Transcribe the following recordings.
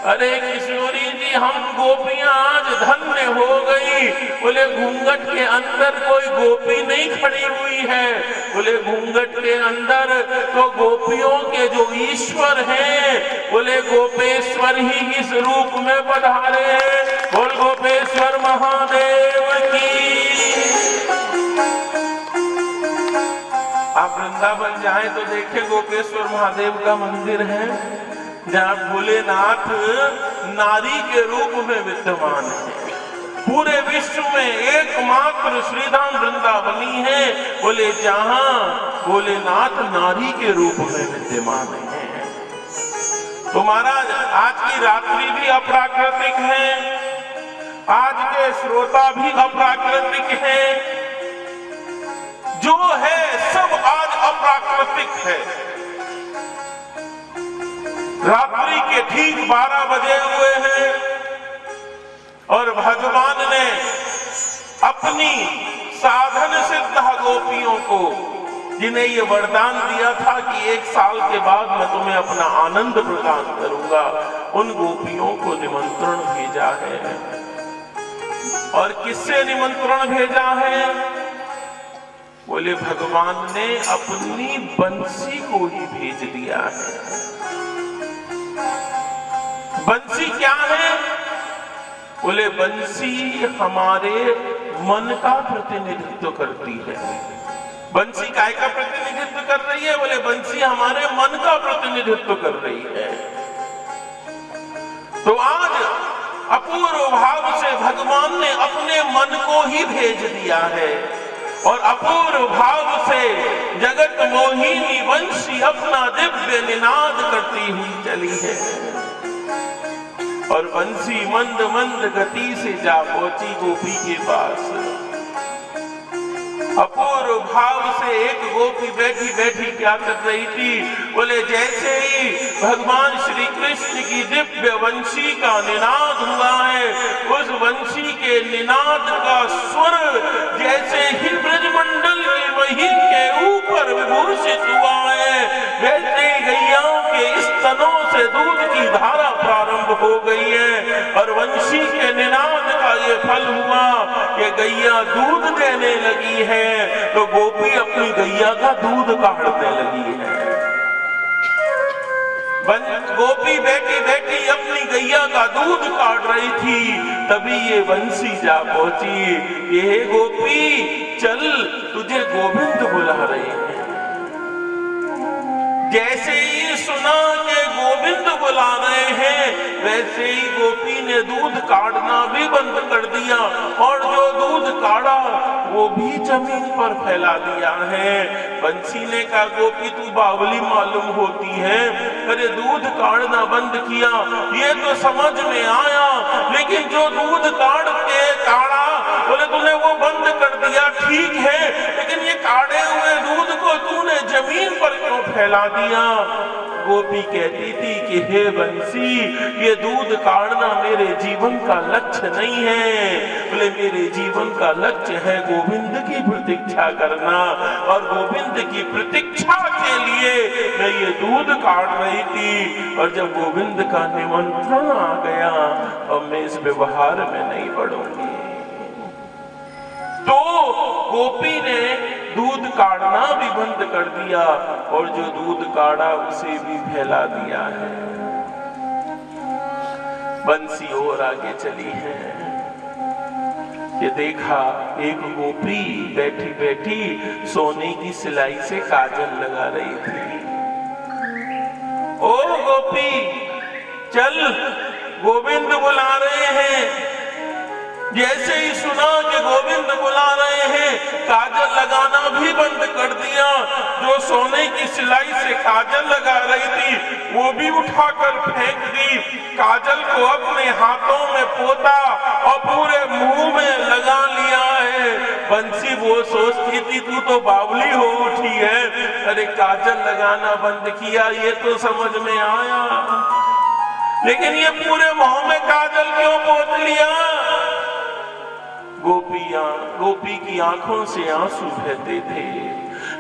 अरे किशोरी जी, हम गोपियां आज धन्य हो गई। बोले घूंघट के अंदर कोई गोपी नहीं खड़ी हुई है। बोले घूंघट के अंदर तो गोपियों के जो ईश्वर हैं, बोले गोपेश्वर ही इस रूप में पधारे हैं। बोल गोपेश्वर महादेव की। आप वृंदावन जाए तो देखे गोपेश्वर महादेव का मंदिर है, जहाँ भोलेनाथ नारी के रूप में विद्यमान है। पूरे विश्व में एकमात्र श्रीधाम वृंदावनी है, बोले जहाँ भोलेनाथ नारी के रूप में विद्यमान है। तो महाराज, आज की रात्रि भी अप्राकृतिक है, आज के श्रोता भी अप्राकृतिक हैं। जो है सब आज अप्राकृतिक है। रात्रि के ठीक 12 बजे हुए हैं और भगवान ने अपनी साधन सिद्ध गोपियों को, जिन्हें ये वरदान दिया था कि 1 साल के बाद मैं तुम्हें अपना आनंद प्रदान करूंगा, उन गोपियों को निमंत्रण भेजा है। और किससे निमंत्रण भेजा है? बोले भगवान ने अपनी बंसी को ही भेज दिया है। बंसी क्या है? बोले बंसी हमारे मन का प्रतिनिधित्व करती है। बंसी काय का प्रतिनिधित्व कर रही है? बोले बंसी हमारे मन का प्रतिनिधित्व कर रही है। तो आज अपूर्व भाव से भगवान ने अपने मन को ही भेज दिया है और अपूर्व भाव से जगत मोहिनी बंसी अपना दिव्य निनाद करती हुई चली है। और बंसी मंद मंद गति से जा पहुंची गोपी के पास। अपूर्व भाव से एक गोपी बैठी बैठी क्या कर रही थी? बोले जैसे ही भगवान श्री कृष्ण की दिव्य वंशी का निनाद हुआ है, उस वंशी के निनाद का स्वर जैसे ही ब्रजमंडल की महीन के ऊपर विभूषित हुआ है, वैसे ही गैयाओं के स्तनों से दूध की धारा प्रारंभ हो गई है। और वंशी के निनाद का ये फल हुआ कि गैया दूध देने लगी है, तो गोपी अपनी गैया का दूध काटने लगी है। गोपी बैठी बैठी अपनी गैया का दूध काट रही थी, तभी ये बंसी जा पहुंची। ये गोपी चल, तुझे गोविंद बुला रहे हैं। जैसे ही सुना कि गोविंद बुला रहे हैं, वैसे ही गोपी ने दूध काटना भी बंद कर दिया और जो दूध काढ़ा वो भी जमीन पर फैला दिया है। बंसी ने कहा गोपी तू बावली मालूम होती है, अरे दूध काढ़ना बंद किया ये तो समझ में आया, लेकिन जो दूध काढ़ के काढ़ा बोले तूने वो बंद कर दिया, ठीक है, लेकिन ये काढ़े हुए दूध को तूने जमीन पर क्यों फैला दिया? गोपी कहती थी कि हे बंसी, ये दूध काढ़ना मेरे जीवन का लक्ष्य नहीं है। बोले मेरे जीवन का लक्ष्य है गोविंद की प्रतीक्षा करना, और गोविंद की प्रतीक्षा के लिए मैं ये दूध काढ़ रही थी। और जब गोविंद का निमंत्रण आ गया, अब मैं इस व्यवहार में नहीं पड़ूंगी। तो गोपी ने दूध काढ़ना भी बंद कर दिया और जो दूध काढ़ा उसे भी फैला दिया है। बंसी और आगे चली है कि देखा एक गोपी बैठी बैठी सोने की सिलाई से काजल लगा रही थी। ओ गोपी चल, गोविंद बुला रहे हैं। जैसे ही सुना कि गोविंद बुला रहे हैं, काजल लगाना भी बंद कर दिया। जो सोने की सिलाई से काजल लगा रही थी वो भी उठाकर फेंक दी। काजल को अपने हाथों में पोता और पूरे मुंह में लगा लिया है। बंसी वो सोचती थी तू तो बावली हो उठी है, अरे काजल लगाना बंद किया ये तो समझ में आया, लेकिन ये पूरे मुंह में काजल क्यों पोत लिया? गोपी की आंखों से आंसू बहते थे।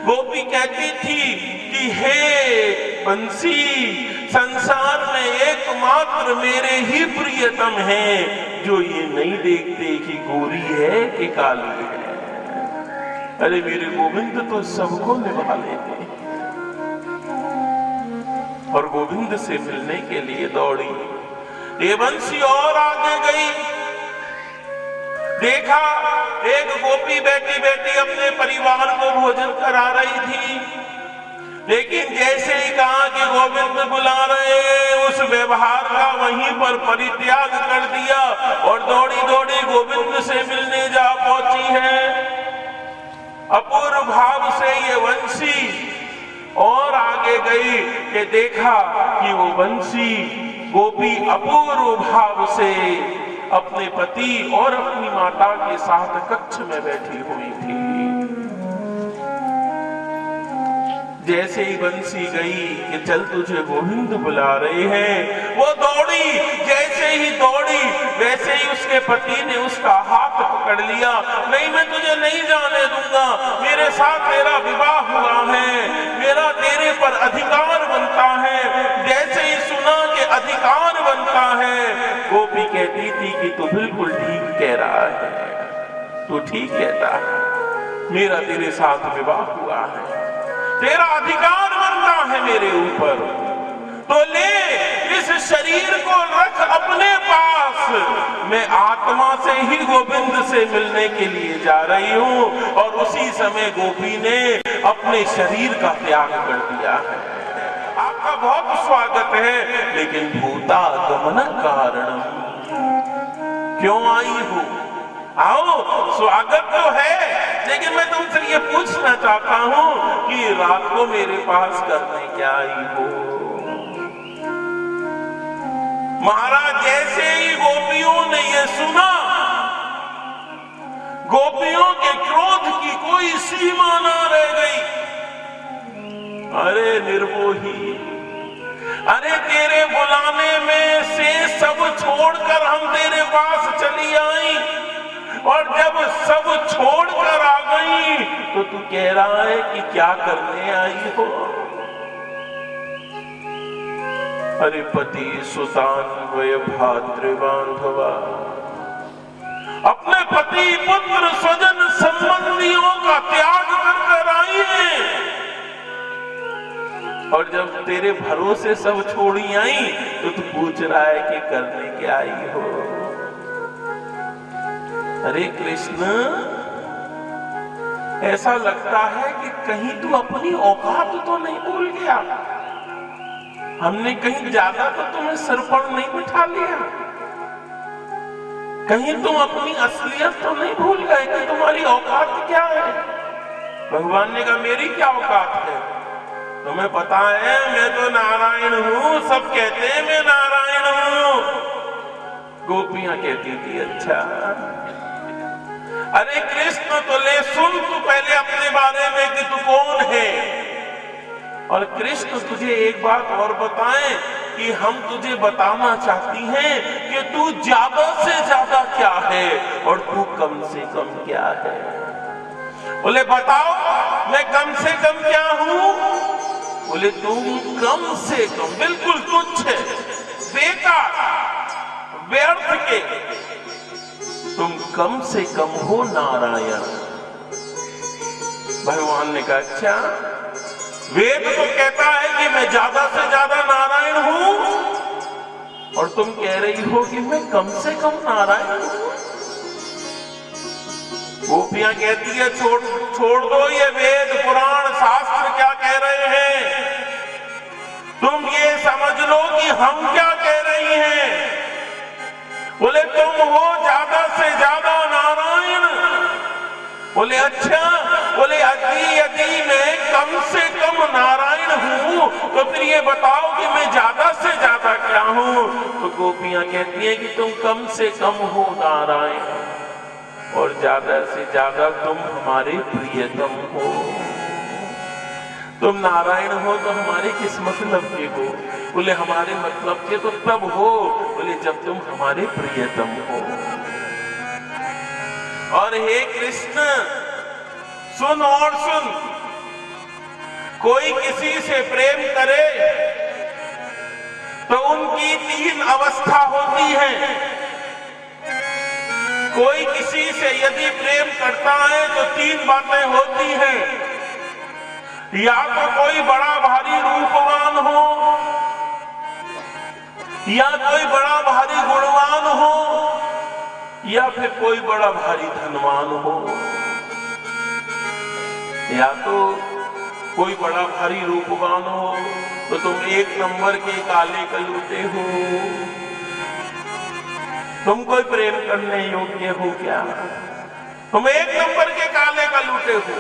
गोपी कहती थी कि हे बंसी, संसार में एक एकमात्र मेरे ही प्रियतम हैं, जो ये नहीं देखते कि गोरी है कि काली है। अरे मेरे गोविंद तो सबको निभा लेते। और गोविंद से मिलने के लिए दौड़ी। ये बंसी और आगे गई, देखा एक गोपी बैठी बैठी अपने परिवार को भोजन करा रही थी, लेकिन जैसे ही कहा कि गोविंद बुला रहे हैं, उस व्यवहार का वहीं पर परित्याग कर दिया और दौड़ी दौड़ी गोविंद से मिलने जा पहुंची है। अपूर्व भाव से ये वंशी और आगे गई कि देखा कि वो वंशी गोपी अपूर्व भाव से अपने पति और अपनी माता के साथ कक्ष में बैठी हुई थी। जैसे ही बंसी गई कि चल तुझे गोविंद बुला रहे हैं, वो दौड़ी। जैसे ही दौड़ी वैसे ही उसके पति ने उसका हाथ पकड़ लिया। नहीं, मैं तुझे नहीं जाने दूंगा, मेरे साथ तेरा विवाह हुआ है, मेरा तेरे पर अधिकार बनता है। जैसे ही सुना कि अधिकार बनता है, गोपी कहती थी कि तू बिल्कुल ठीक कह रहा है, तू ठीक कहता है, मेरा तेरे साथ विवाह हुआ है, तेरा अधिकार बनता है मेरे ऊपर, तो ले इस शरीर को रख अपने पास। मैं आत्मा से ही गोविंद से मिलने के लिए जा रही हूं। और उसी समय गोपी ने अपने शरीर का त्याग कर दिया है। आपका बहुत स्वागत है, लेकिन भूतागमन कारण क्यों आई हो? आओ, स्वागत तो है, लेकिन मैं तुमसे ये पूछना चाहता हूं कि रात को मेरे पास करने क्या आई हो? महाराज जैसे ही गोपियों ने ये सुना, गोपियों के क्रोध की कोई सीमा ना रह गई। अरे निर्मोही, अरे तेरे बुलाने में से सब छोड़कर हम तेरे पास चली आई, और जब सब छोड़कर आ गई तो तू कह रहा है कि क्या करने आई हो? अरे पति सुतान्वय भातृबांधवा, अपने पति पुत्र स्वजन संबंधियों का त्याग कर आई है, और जब तेरे भरोसे सब छोड़ी आई तो तू पूछ रहा है कि करने क्या आई हो? अरे कृष्ण, ऐसा लगता है कि कहीं तू अपनी औकात तो नहीं भूल गया? हमने कहीं ज्यादा तो तुम्हें सिर पर नहीं बिठा लिया? कहीं तुम अपनी असलियत तो नहीं भूल गए कि तुम्हारी औकात क्या है? भगवान ने कहा मेरी क्या औकात है? तुम्हें पता है मैं तो नारायण हूं, सब कहते हैं मैं नारायण हूं। गोपियां कहती थी अच्छा। अरे कृष्ण तो ले सुन तू पहले अपने बारे में कि तू कौन है, और कृष्ण तुझे एक बात और बताएं कि हम तुझे बताना चाहती हैं कि तू ज्यादा से ज्यादा क्या है और तू कम से कम क्या है। बोले बताओ मैं कम से कम क्या हूं? बोले तुम कम से कम, बिल्कुल तुच्छ, बेकार, व्यर्थ के, तुम कम से कम हो नारायण। भगवान ने कहा अच्छा, वेद तो कहता है कि मैं ज्यादा से ज्यादा नारायण हूं, और तुम कह रही हो कि मैं कम से कम नारायण हूं। गोपियां कहती है छोड़ दो ये वेद पुराण शास्त्र क्या कह रहे हैं, तुम ये समझ लो कि हम क्या कह रही हैं। बोले तुम हो ज्यादा से ज्यादा नारायण। बोले अच्छा, बोले यदि मैं कम से कम नारायण हूं तो फिर ये बताओ कि मैं ज्यादा से ज्यादा क्या हूं? तो गोपियां कहती हैं कि तुम कम से कम हो नारायण, और ज्यादा से ज्यादा तुम हमारे प्रियतम हो। तुम नारायण हो तो हमारे किस मतलब के हो? बोले हमारे मतलब के तो तब हो, बोले जब तुम हमारे प्रियतम हो। और हे कृष्ण सुन और सुन, कोई किसी से प्रेम करे तो उनकी 3 अवस्था होती है। कोई किसी से यदि प्रेम करता है तो 3 बातें होती हैं। या तो कोई बड़ा भारी रूपवान हो, या कोई बड़ा भारी गुणवान हो, या फिर कोई बड़ा भारी धनवान हो। या तो कोई बड़ा भारी रूपवान हो तो तुम 1 नंबर के काले कलूटे हो, तुम कोई प्रेम करने योग्य हो क्या? तुम 1 नंबर के काले कलूटे हो।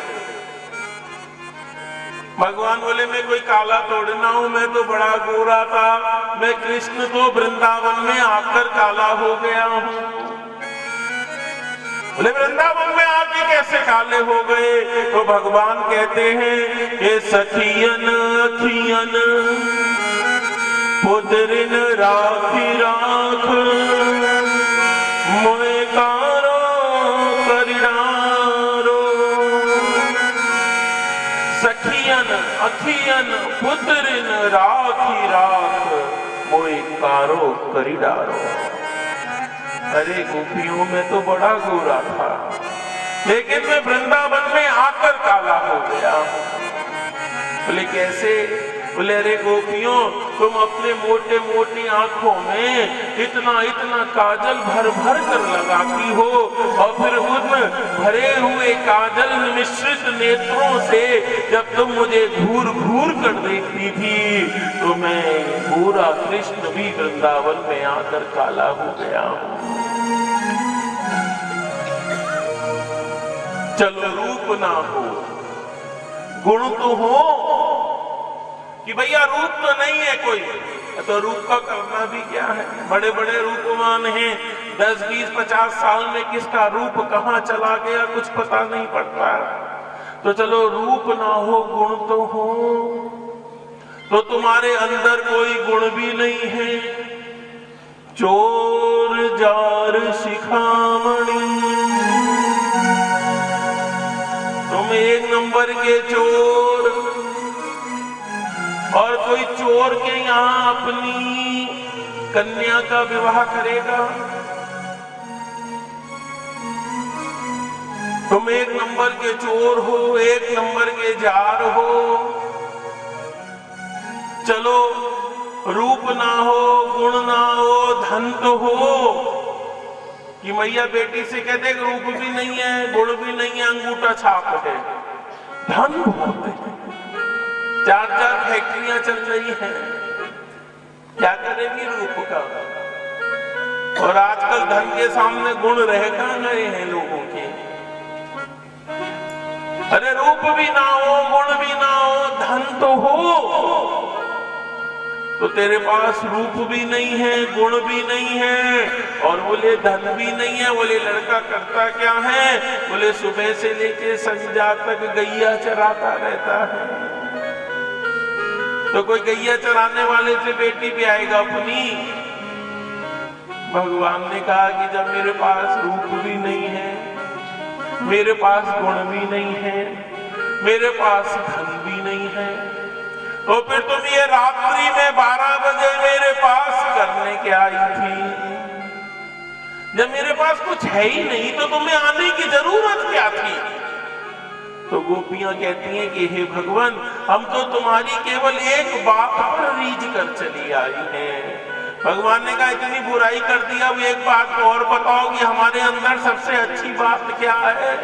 भगवान बोले मैं कोई काला तोड़ना हूं, मैं तो बड़ा गोरा था, मैं कृष्ण तो वृंदावन में आकर काला हो गया हूं। बोले वृंदावन में आके कैसे काले हो गए? तो भगवान कहते हैं कि सखियन अखियन पुदरिन राखी राख मोए कारो करिडारो। सखियन अखियन पुदरिन राखी राख मोए कारो करिडारो। अरे गोपियों में तो बड़ा गोरा था, लेकिन मैं वृंदावन में आकर काला हो गया। बोले कैसे? बोले अरे गोपियों, तुम अपने मोटे मोटी आंखों में इतना इतना काजल भर भर कर लगाती हो, और फिर उन भरे हुए काजल मिश्रित नेत्रों से जब तुम मुझे घूर घूर कर देखती थी तो मैं पूरा कृष्ण भी वृंदावन में आकर काला हो गया हूं। चलो रूप ना हो, गुण तो हो कि भैया रूप तो नहीं है कोई, तो रूप का करना भी क्या है? बड़े बड़े रूपवान हैं, 10, 20, 50 साल में किसका रूप कहाँ चला गया कुछ पता नहीं पड़ता। तो चलो रूप ना हो, गुण तो हो। तो तुम्हारे अंदर कोई गुण भी नहीं है। चोर जार शिखामणि, तुम 1 नंबर के चोर, और कोई चोर के यहाँ अपनी कन्या का विवाह करेगा? तुम 1 नंबर के चोर हो, 1 नंबर के जार हो। चलो रूप ना हो, गुण ना हो, धन तो हो कि मैया बेटी से कहते रूप भी नहीं है, गुण भी नहीं है, अंगूठा छाप है। धन बहुत है, 4-4 फैक्ट्रियां चल रही हैं, क्या करेगी रूप का? और आजकल धन के सामने गुण रह कहां गए हैं लोगों के? अरे रूप भी ना हो, गुण भी ना हो, धन तो हो। तो तेरे पास रूप भी नहीं है, गुण भी नहीं है, और बोले धन भी नहीं है। बोले लड़का करता क्या है? बोले सुबह से लेके संध्या तक गैया चराता रहता है। तो कोई गैया चराने वाले से बेटी भी आएगा अपनी? भगवान ने कहा कि जब मेरे पास रूप भी नहीं है, मेरे पास गुण भी नहीं है, मेरे पास धन भी नहीं है, तो फिर तुम ये रात्रि में 12 बजे मेरे पास करने क्या आई थी? जब मेरे पास कुछ है ही नहीं तो तुम्हें आने की जरूरत क्या थी? तो गोपियां कहती हैं कि हे भगवान, हम तो तुम्हारी केवल एक बात पर रीझ कर चली आई हैं। भगवान ने कहा इतनी बुराई कर दिया, अब एक बात और बताओ कि हमारे अंदर सबसे अच्छी बात क्या है?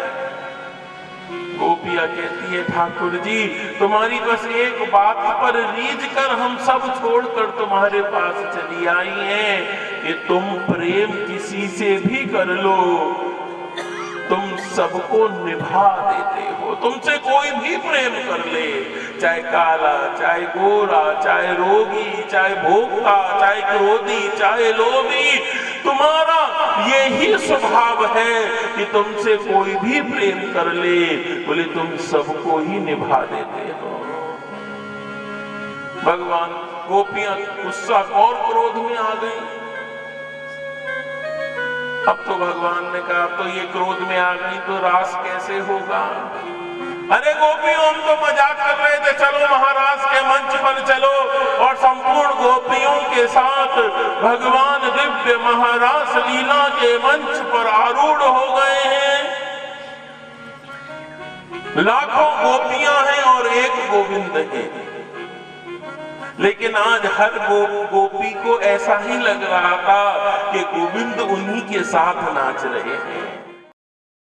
गोपिया कहती है ठाकुर जी, तुम्हारी बस एक बात पर रीझ कर हम सब छोड़कर तुम्हारे पास चली आई हैं कि तुम प्रेम किसी से भी कर लो, तुम सबको निभा देते हो। तुमसे कोई भी प्रेम कर ले, चाहे काला, चाहे गोरा, चाहे रोगी, चाहे भोक्ता, चाहे क्रोधी, चाहे लोभी, तुम्हारा यही स्वभाव है कि तुमसे कोई भी प्रेम कर ले, बोले तुम सबको ही निभा देते हो। भगवान, गोपियां गुस्सा और क्रोध में आ गई। अब तो भगवान ने कहा अब तो ये क्रोध में आ गई तो रास कैसे होगा? अरे गोपियों, हम तो मजाक कर रहे थे, चलो महाराज के मंच पर चलो। और संपूर्ण गोपियों के साथ भगवान दिव्य महारास लीला के मंच पर आरूढ़ हो गए हैं। लाखों गोपियां हैं और एक गोविंद है। लेकिन आज हर गोपी को ऐसा ही लग रहा था कि गोविंद उन्हीं के साथ नाच रहे हैं।